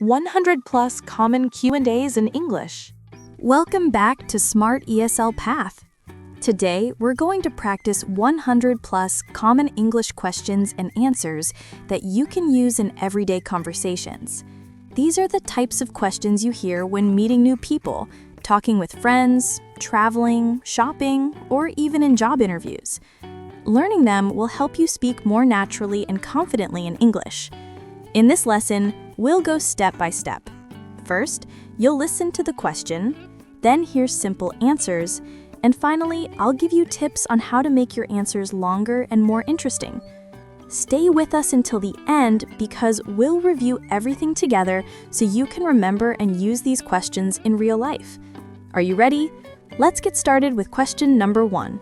100 plus common Q&As in English. Welcome back to Smart ESL Path. Today, we're going to practice 100 plus common English questions and answers that you can use in everyday conversations. These are the types of questions you hear when meeting new people, talking with friends, traveling, shopping, or even in job interviews. Learning them will help you speak more naturally and confidently in English. In this lesson, we'll go step by step. First, you'll listen to the question, then hear simple answers, and finally, I'll give you tips on how to make your answers longer and more interesting. Stay with us until the end because we'll review everything together so you can remember and use these questions in real life. Are you ready? Let's get started with question number 1.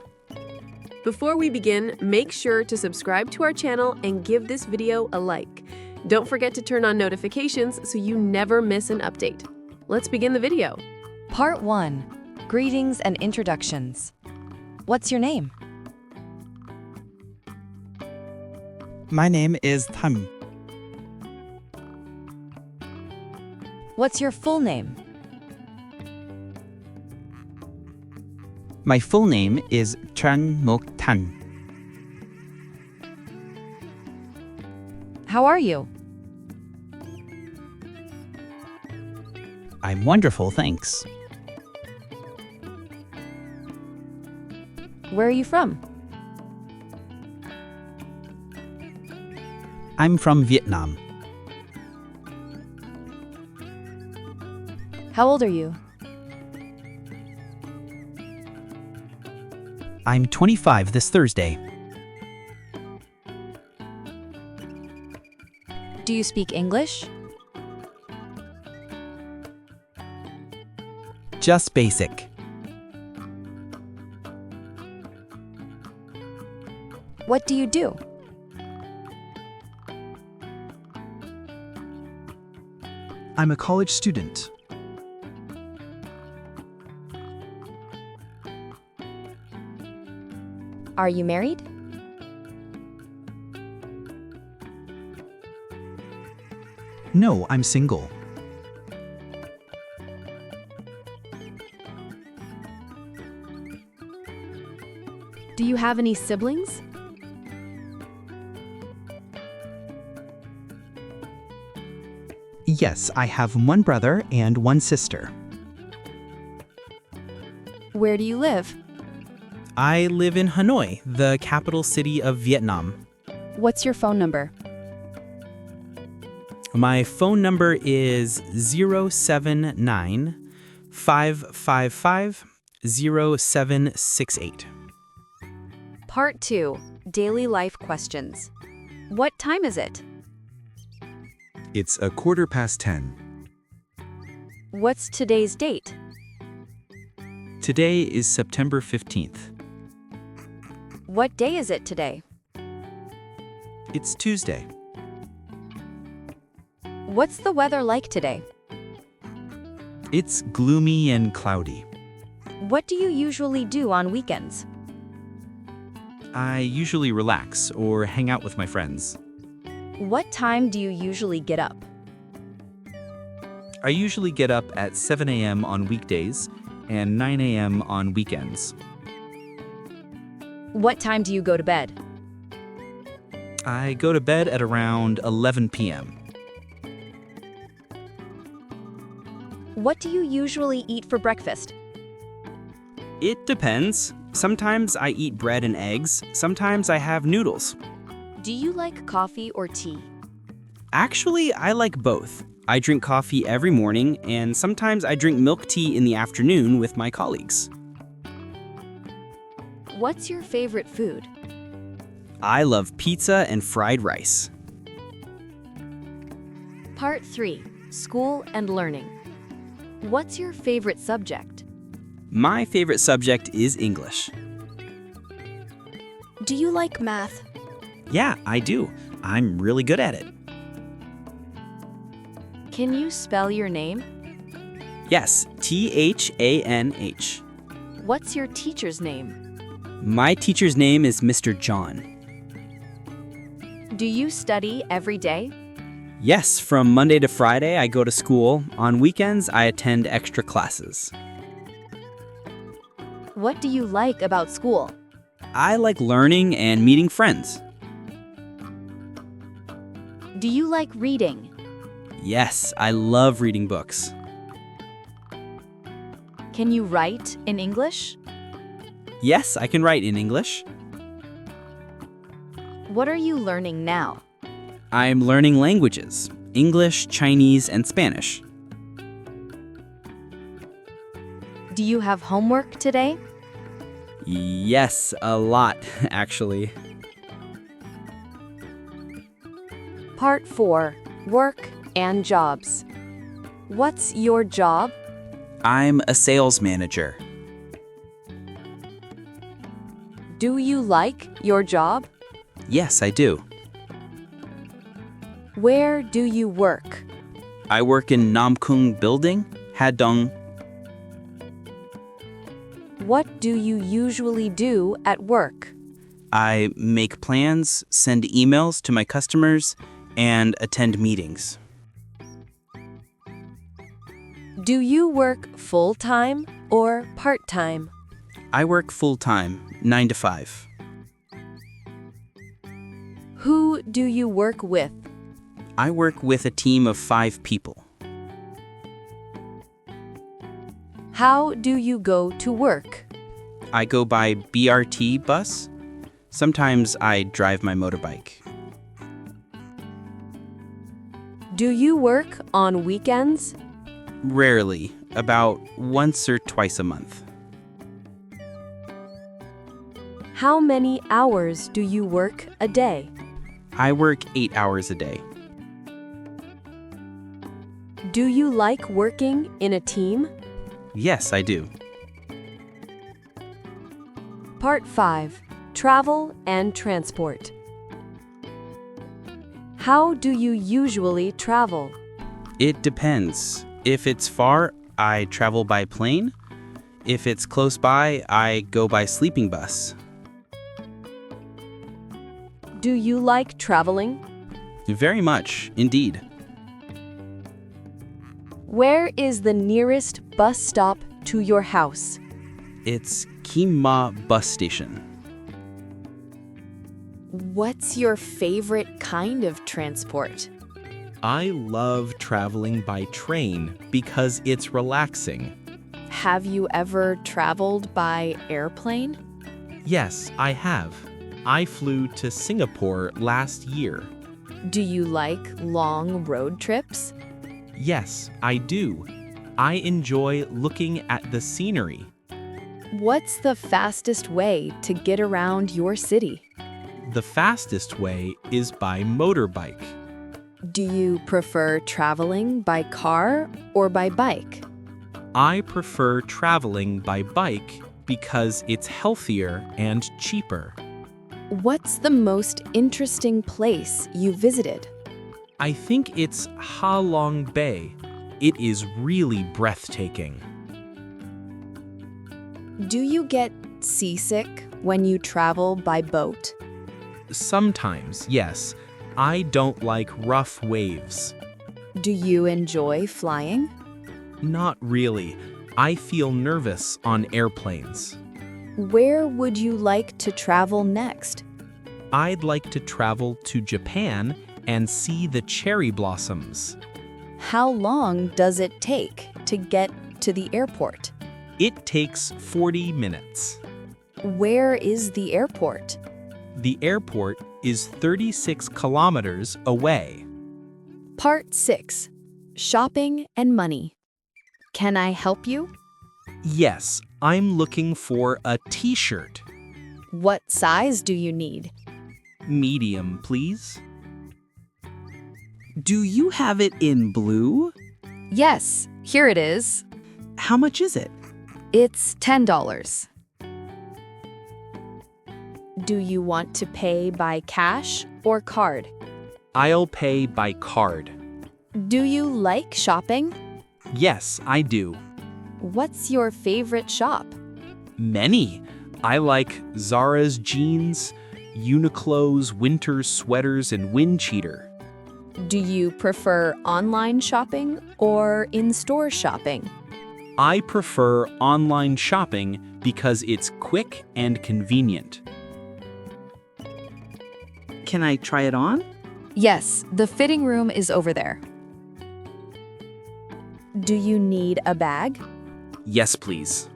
Before we begin, make sure to subscribe to our channel and give this video a like. Don't forget to turn on notifications so you never miss an update. Let's begin the video. Part 1. Greetings and introductions. What's your name? My name is Tam. What's your full name? My full name is Tran Mok Tan. How are you? I'm wonderful, thanks. Where are you from? I'm from Vietnam. How old are you? I'm 25 this Thursday. Do you speak English? Just basic. What do you do? I'm a college student. Are you married? No, I'm single. Do you have any siblings? Yes, I have one brother and one sister. Where do you live? I live in Hanoi, the capital city of Vietnam. What's your phone number? My phone number is 079 555 0768. Part 2. Daily life questions. What time is it? It's 10:15. What's today's date? Today is September 15th. What day is it today? It's Tuesday. What's the weather like today? It's gloomy and cloudy. What do you usually do on weekends? I usually relax or hang out with my friends. What time do you usually get up? I usually get up at 7 a.m. on weekdays and 9 a.m. on weekends. What time do you go to bed? I go to bed at around 11 p.m. What do you usually eat for breakfast? It depends. Sometimes I eat bread and eggs, sometimes I have noodles. Do you like coffee or tea? Actually, I like both. I drink coffee every morning, and sometimes I drink milk tea in the afternoon with my colleagues. What's your favorite food? I love pizza and fried rice. Part 3. School and learning. What's your favorite subject? My favorite subject is English. Do you like math? Yeah, I do. I'm really good at it. Can you spell your name? Yes, T-H-A-N-H. What's your teacher's name? My teacher's name is Mr. John. Do you study every day? Yes, from Monday to Friday, I go to school. On weekends, I attend extra classes. What do you like about school? I like learning and meeting friends. Do you like reading? Yes, I love reading books. Can you write in English? Yes, I can write in English. What are you learning now? I'm learning languages: English, Chinese, and Spanish. Do you have homework today? Yes, a lot, actually. Part 4. Work and jobs. What's your job? I'm a sales manager. Do you like your job? Yes, I do. Where do you work? I work in Namkung Building, Hadong. What do you usually do at work? I make plans, send emails to my customers, and attend meetings. Do you work full-time or part-time? I work full-time, 9 to 5. Who do you work with? I work with a team of 5 people. How do you go to work? I go by BRT bus. Sometimes I drive my motorbike. Do you work on weekends? Rarely, about once or twice a month. How many hours do you work a day? I work 8 hours a day. Do you like working in a team? Yes, I do. Part 5. Travel and transport. How do you usually travel? It depends. If it's far, I travel by plane. If it's close by, I go by sleeping bus. Do you like traveling? Very much, indeed. Where is the nearest bus stop to your house? It's Kimma bus station. What's your favorite kind of transport? I love traveling by train because it's relaxing. Have you ever traveled by airplane? Yes, I have. I flew to Singapore last year. Do you like long road trips? Yes, I do. I enjoy looking at the scenery. What's the fastest way to get around your city? The fastest way is by motorbike. Do you prefer traveling by car or by bike? I prefer traveling by bike because it's healthier and cheaper. What's the most interesting place you visited? I think it's Ha Long Bay. It is really breathtaking. Do you get seasick when you travel by boat? Sometimes, yes. I don't like rough waves. Do you enjoy flying? Not really. I feel nervous on airplanes. Where would you like to travel next? I'd like to travel to Japan and see the cherry blossoms. How long does it take to get to the airport? It takes 40 minutes. Where is the airport? The airport is 36 kilometers away. Part 6. Shopping and money. Can I help you? Yes, I'm looking for a t-shirt. What size do you need? Medium, please. Do you have it in blue? Yes, here it is. How much is it? It's $10. Do you want to pay by cash or card? I'll pay by card. Do you like shopping? Yes, I do. What's your favorite shop? Many. I like Zara's jeans, Uniqlo's winter sweaters and wind cheater. Do you prefer online shopping or in-store shopping? I prefer online shopping because it's quick and convenient. Can I try it on? Yes, the fitting room is over there. Do you need a bag? Yes, please.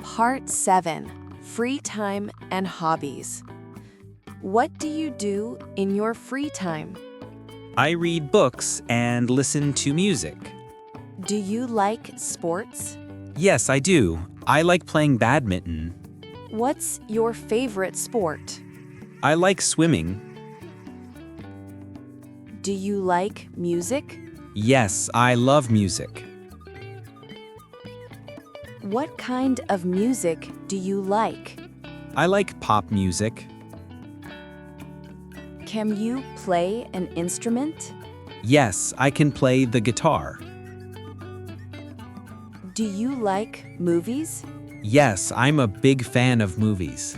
Part 7. Free time and hobbies. What do you do in your free time? I read books and listen to music. Do you like sports? Yes, I do. I like playing badminton. What's your favorite sport? I like swimming. Do you like music? Yes, I love music. What kind of music do you like? I like pop music. Can you play an instrument? Yes, I can play the guitar. Do you like movies? Yes, I'm a big fan of movies.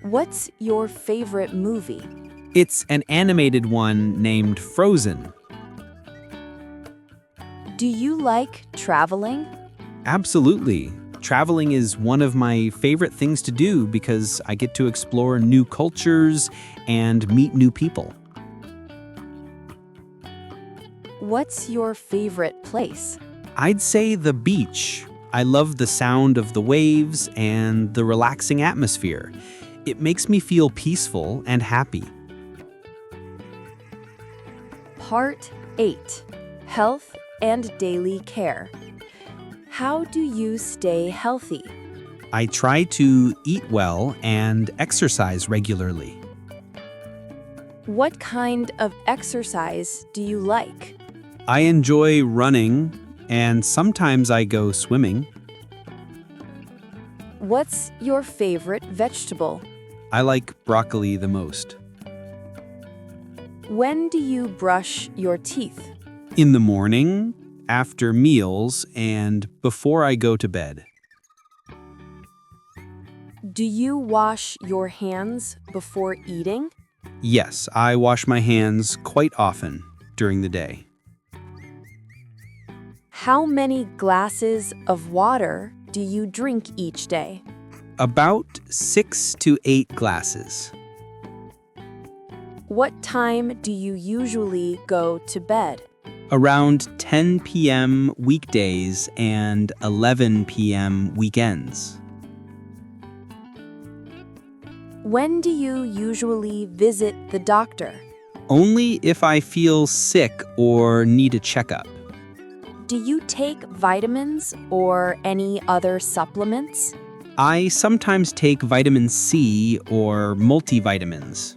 What's your favorite movie? It's an animated one named Frozen. Do you like traveling? Absolutely. Traveling is one of my favorite things to do because I get to explore new cultures and meet new people. What's your favorite place? I'd say the beach. I love the sound of the waves and the relaxing atmosphere. It makes me feel peaceful and happy. Part 8. Health and daily care. How do you stay healthy? I try to eat well and exercise regularly. What kind of exercise do you like? I enjoy running and sometimes I go swimming. What's your favorite vegetable? I like broccoli the most. When do you brush your teeth? In the morning, after meals, and before I go to bed. Do you wash your hands before eating? Yes, I wash my hands quite often during the day. How many glasses of water do you drink each day? About 6 to 8 glasses. What time do you usually go to bed? Around 10 p.m. weekdays and 11 p.m. weekends. When do you usually visit the doctor? Only if I feel sick or need a checkup. Do you take vitamins or any other supplements? I sometimes take vitamin C or multivitamins.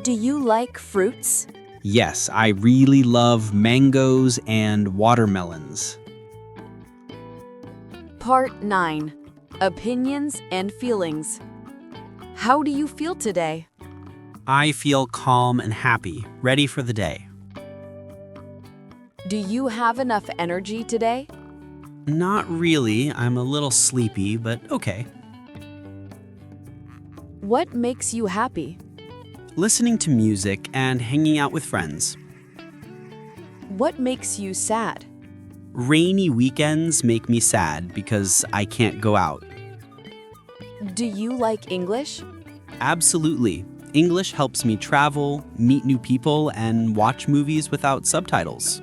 Do you like fruits? Yes, I really love mangoes and watermelons. Part 9. Opinions and feelings. How do you feel today? I feel calm and happy, ready for the day. Do you have enough energy today? Not really. I'm a little sleepy, but okay. What makes you happy? Listening to music and hanging out with friends. What makes you sad? Rainy weekends make me sad because I can't go out. Do you like English? Absolutely. English helps me travel, meet new people, and watch movies without subtitles.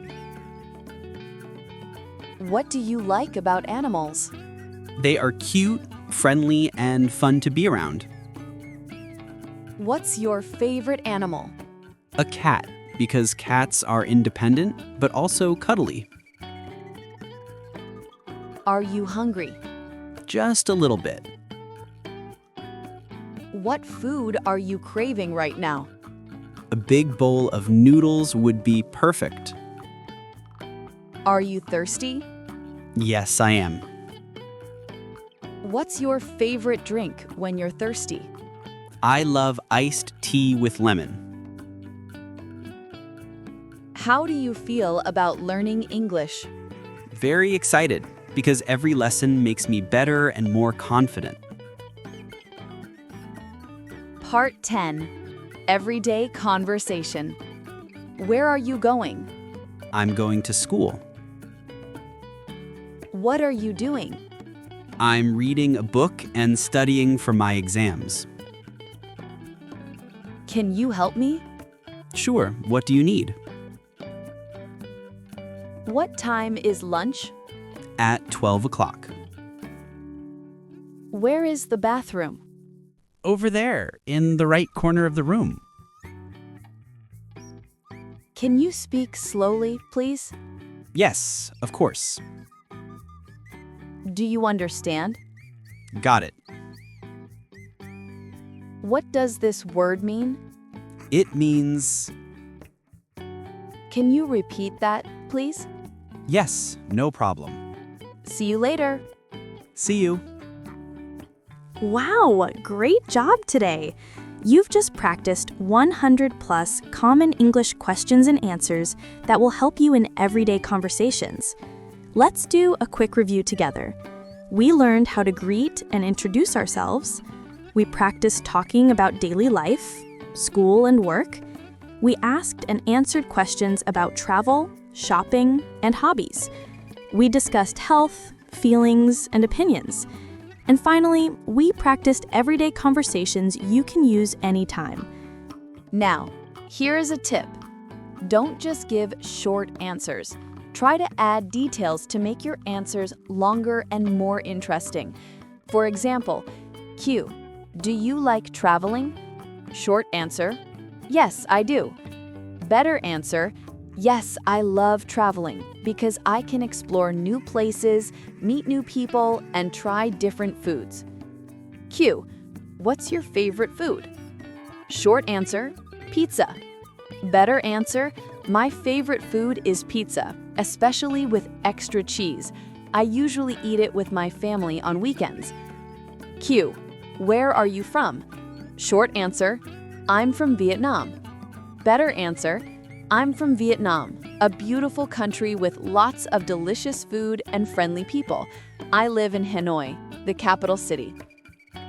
What do you like about animals? They are cute, friendly, and fun to be around. What's your favorite animal? A cat, because cats are independent, but also cuddly. Are you hungry? Just a little bit. What food are you craving right now? A big bowl of noodles would be perfect. Are you thirsty? Yes, I am. What's your favorite drink when you're thirsty? I love iced tea with lemon. How do you feel about learning English? Very excited, because every lesson makes me better and more confident. Part 10. Everyday conversation. Where are you going? I'm going to school. What are you doing? I'm reading a book and studying for my exams. Can you help me? Sure, what do you need? What time is lunch? At 12 o'clock. Where is the bathroom? Over there, in the right corner of the room. Can you speak slowly, please? Yes, of course. Do you understand? Got it. What does this word mean? It means Can you repeat that, please? yes, no problem. See you later. See you. Wow, great job today! You've just practiced 100 plus common English questions and answers that will help you in everyday conversations. Let's do a quick review together. We learned how to greet and introduce ourselves. We practiced talking about daily life, school, and work. We asked and answered questions about travel, shopping, and hobbies. We discussed health, feelings, and opinions. And finally, we practiced everyday conversations you can use anytime. Now, here is a tip. Don't just give short answers. Try to add details to make your answers longer and more interesting. For example, Q, do you like traveling? Short answer, yes, I do. Better answer, yes, I love traveling because I can explore new places, meet new people, and try different foods. Q, what's your favorite food? Short answer, pizza. Better answer, my favorite food is pizza, especially with extra cheese. I usually eat it with my family on weekends. Q, where are you from? Short answer, I'm from Vietnam. Better answer, I'm from Vietnam, a beautiful country with lots of delicious food and friendly people. I live in Hanoi, the capital city.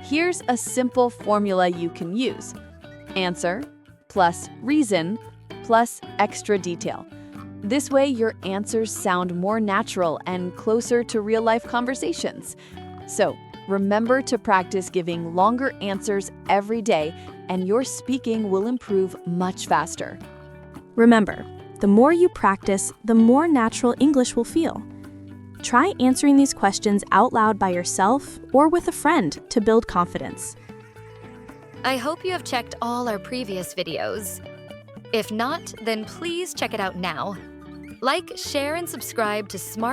Here's a simple formula you can use. Answer plus reason plus extra detail. This way, your answers sound more natural and closer to real-life conversations. So, remember to practice giving longer answers every day, and your speaking will improve much faster. Remember, the more you practice, the more natural English will feel. Try answering these questions out loud by yourself or with a friend to build confidence. I hope you have checked all our previous videos. If not, then please check it out now. Like, share, and subscribe to Smart